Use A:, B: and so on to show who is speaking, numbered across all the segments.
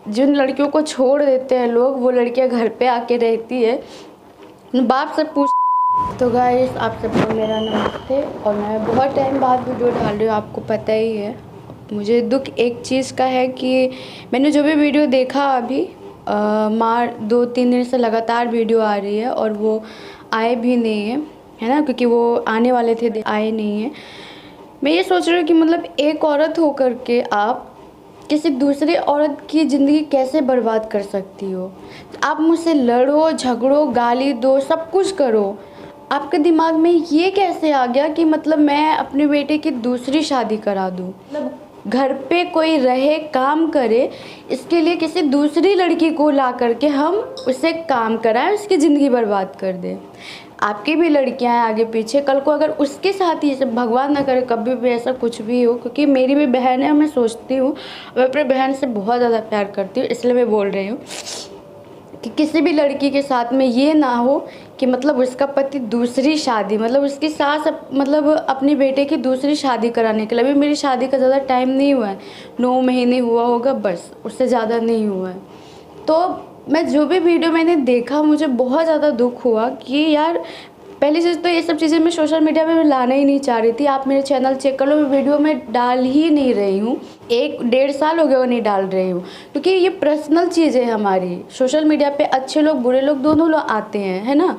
A: जिन लड़कियों को छोड़ देते हैं लोग, वो लड़कियां घर पे आके रहती है, बाप से पूछ। तो गाइस, आप सबको मेरा नमस्ते। और मैं बहुत टाइम बाद वीडियो डाल रही हूँ, आपको पता ही है। मुझे दुख एक चीज़ का है कि मैंने जो भी वीडियो देखा अभी, मार 2-3 दिन से लगातार वीडियो आ रही है और वो आए भी नहीं है ना, क्योंकि वो आने वाले थे, आए नहीं हैं। मैं ये सोच रही हूँ कि मतलब एक औरत हो कर के आप किसी दूसरी औरत की ज़िंदगी कैसे बर्बाद कर सकती हो। आप मुझसे लड़ो, झगड़ो, गाली दो, सब कुछ करो, आपके दिमाग में ये कैसे आ गया कि मतलब मैं अपने बेटे की दूसरी शादी करा दूँ। मतलब घर पे कोई रहे, काम करे, इसके लिए किसी दूसरी लड़की को ला करके हम उससे काम कराएं, उसकी ज़िंदगी बर्बाद कर दें। आपकी भी लड़कियां हैं आगे पीछे, कल को अगर उसके साथ ही, सब भगवान ना करे कभी भी ऐसा कुछ भी हो, क्योंकि मेरी भी बहन है, मैं सोचती हूँ, मैं अपने बहन से बहुत ज़्यादा प्यार करती हूँ, इसलिए मैं बोल रही हूँ कि किसी भी लड़की के साथ में ये ना हो कि मतलब उसका पति दूसरी शादी, मतलब उसकी सास मतलब अपने बेटे की दूसरी शादी कराने के लिए। अभी मेरी शादी का ज़्यादा टाइम नहीं हुआ है, 9 महीने हुआ होगा बस, उससे ज़्यादा नहीं हुआ है। तो मैं जो भी वीडियो मैंने देखा, मुझे बहुत ज़्यादा दुख हुआ कि यार, पहली चीज़ तो ये सब चीज़ें मैं सोशल मीडिया पे लाना ही नहीं चाह रही थी। आप मेरे चैनल चेक कर लो, मैं वीडियो में डाल ही नहीं रही हूँ। 1-1.5 साल हो गया वो नहीं डाल रही हूँ, क्योंकि ये पर्सनल चीज़ें हमारी। सोशल मीडिया पे अच्छे लोग, बुरे लोग, दोनों लोग आते हैं, है ना।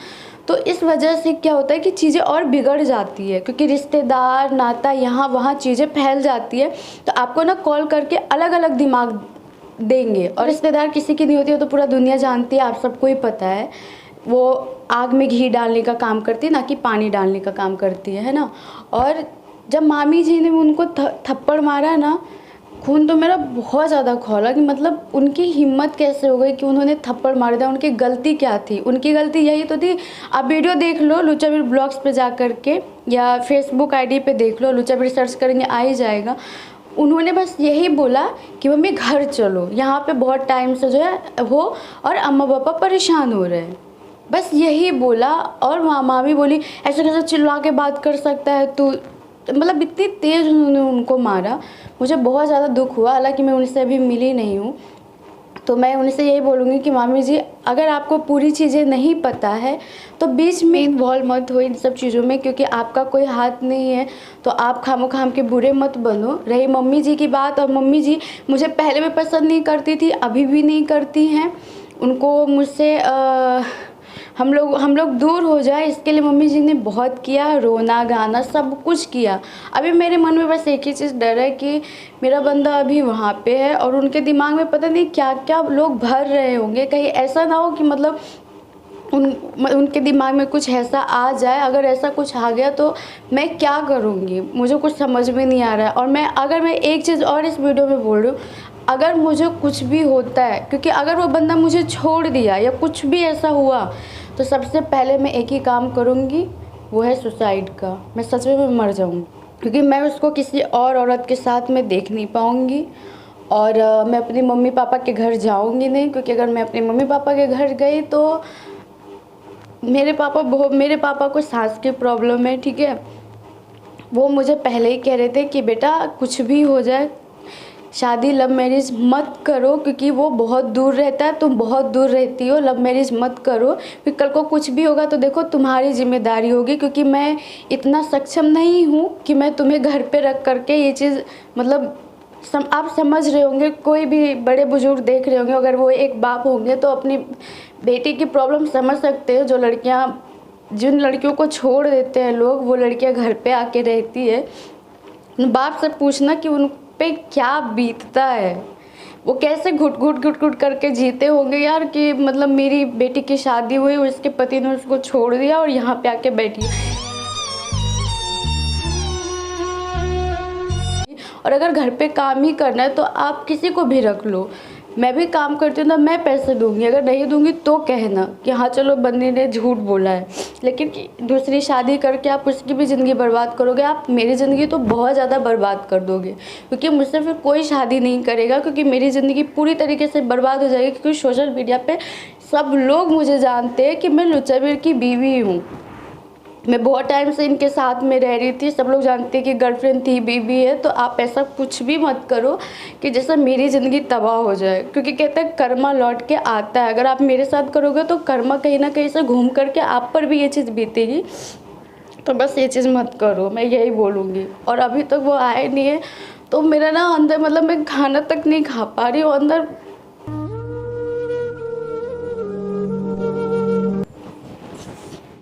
A: तो इस वजह से क्या होता है कि चीज़ें और बिगड़ जाती है, क्योंकि रिश्तेदार, नाता, यहाँ वहाँ चीज़ें फैल जाती है। तो आपको ना कॉल करके अलग अलग दिमाग देंगे, और रिश्तेदार किसी की नहीं होती है तो पूरा दुनिया जानती है, आप सबको ही पता है। वो आग में घी डालने का काम करती है, ना कि पानी डालने का काम करती है ना। और जब मामी जी ने उनको थप्पड़ मारा ना, खून तो मेरा बहुत ज़्यादा खौला कि मतलब उनकी हिम्मत कैसे हो गई कि उन्होंने थप्पड़ मार दिया। उनकी गलती क्या थी? उनकी गलती यही तो थी, आप वीडियो देख लो लुचावीर ब्लॉग्स पे जा कर के, या फेसबुक आईडी पे देख लो, लुचावीर सर्च करेंगे आ ही जाएगा। उन्होंने बस यही बोला कि मम्मी घर चलो, यहाँ पे बहुत टाइम से जो है वो और अम्मा पापा परेशान हो रहे हैं, बस यही बोला। और मामी बोली ऐसे कैसे चिल्ला के बात कर सकता है तू, मतलब इतनी तेज़ उन्होंने उनको मारा। मुझे बहुत ज़्यादा दुख हुआ, हालांकि मैं उनसे अभी मिली नहीं हूँ। तो मैं उनसे यही बोलूँगी कि मामी जी, अगर आपको पूरी चीज़ें नहीं पता है तो बीच में इन्वॉल्व मत हो इन सब चीज़ों में, क्योंकि आपका कोई हाथ नहीं है। तो आप खामोखाम के बुरे मत बनो। रही मम्मी जी की बात, और मम्मी जी मुझे पहले भी पसंद नहीं करती थी, अभी भी नहीं करती हैं। उनको मुझसे हम लोग दूर हो जाए, इसके लिए मम्मी जी ने बहुत किया, रोना गाना सब कुछ किया। अभी मेरे मन में बस एक ही चीज़ डर है कि मेरा बंदा अभी वहाँ पे है और उनके दिमाग में पता नहीं क्या क्या लोग भर रहे होंगे। कहीं ऐसा ना हो कि मतलब उनके दिमाग में कुछ ऐसा आ जाए। अगर ऐसा कुछ आ गया तो मैं क्या करूँगी, मुझे कुछ समझ में नहीं आ रहा है। और अगर मैं एक चीज़ और इस वीडियो में बोल रही हूँ, अगर मुझे कुछ भी होता है, क्योंकि अगर वो बंदा मुझे छोड़ दिया या कुछ भी ऐसा हुआ, तो सबसे पहले मैं एक ही काम करूँगी, वो है सुसाइड का। मैं सच में मर जाऊँगी, क्योंकि मैं उसको किसी और औरत के साथ में देख नहीं पाऊँगी। और मैं अपनी मम्मी पापा के घर जाऊँगी नहीं, क्योंकि अगर मैं अपने मम्मी पापा के घर गई तो मेरे पापा को सांस की प्रॉब्लम है, ठीक है। वो मुझे पहले ही कह रहे थे कि बेटा कुछ भी हो जाए, शादी लव मैरिज मत करो, क्योंकि वो बहुत दूर रहता है, तुम बहुत दूर रहती हो, लव मैरिज मत करो, क्योंकि कल को कुछ भी होगा तो देखो तुम्हारी जिम्मेदारी होगी। क्योंकि मैं इतना सक्षम नहीं हूँ कि मैं तुम्हें घर पे रख करके ये चीज़, मतलब आप समझ रहे होंगे, कोई भी बड़े बुजुर्ग देख रहे होंगे, अगर वो एक बाप होंगे तो अपनी बेटी की प्रॉब्लम समझ सकते हो। जिन लड़कियों को छोड़ देते हैं लोग, वो लड़कियां घर पे आके रहती है, बाप से पूछना कि उन पे क्या बीतता है, वो कैसे घुट घुट करके जीते होंगे यार, कि मतलब मेरी बेटी की शादी हुई, उसके पति ने उसको छोड़ दिया और यहाँ पे आके बैठी। और अगर घर पे काम ही करना है तो आप किसी को भी रख लो, मैं भी काम करती हूँ ना, मैं पैसे दूंगी, अगर नहीं दूंगी तो कहना कि हाँ चलो बंदी ने झूठ बोला है। लेकिन दूसरी शादी करके आप उसकी भी ज़िंदगी बर्बाद करोगे, आप मेरी ज़िंदगी तो बहुत ज़्यादा बर्बाद कर दोगे, क्योंकि मुझसे फिर कोई शादी नहीं करेगा, क्योंकि मेरी ज़िंदगी पूरी तरीके से बर्बाद हो जाएगी। क्योंकि सोशल मीडिया पर सब लोग मुझे जानते हैं कि मैं लुचावीर की बीवी हूँ, मैं बहुत टाइम से इनके साथ में रह रही थी, सब लोग जानते हैं कि गर्लफ्रेंड थी, बीबी है, तो आप ऐसा कुछ भी मत करो कि जैसे मेरी ज़िंदगी तबाह हो जाए, क्योंकि कहते हैं कर्मा लौट के आता है। अगर आप मेरे साथ करोगे तो कर्मा कहीं ना कहीं से घूम करके आप पर भी ये चीज़ बीतेगी, तो बस ये चीज़ मत करो, मैं यही बोलूँगी। और अभी तक वो आए नहीं है, तो मेरा ना अंदर मतलब मैं खाना तक नहीं खा पा रही हूँ, अंदर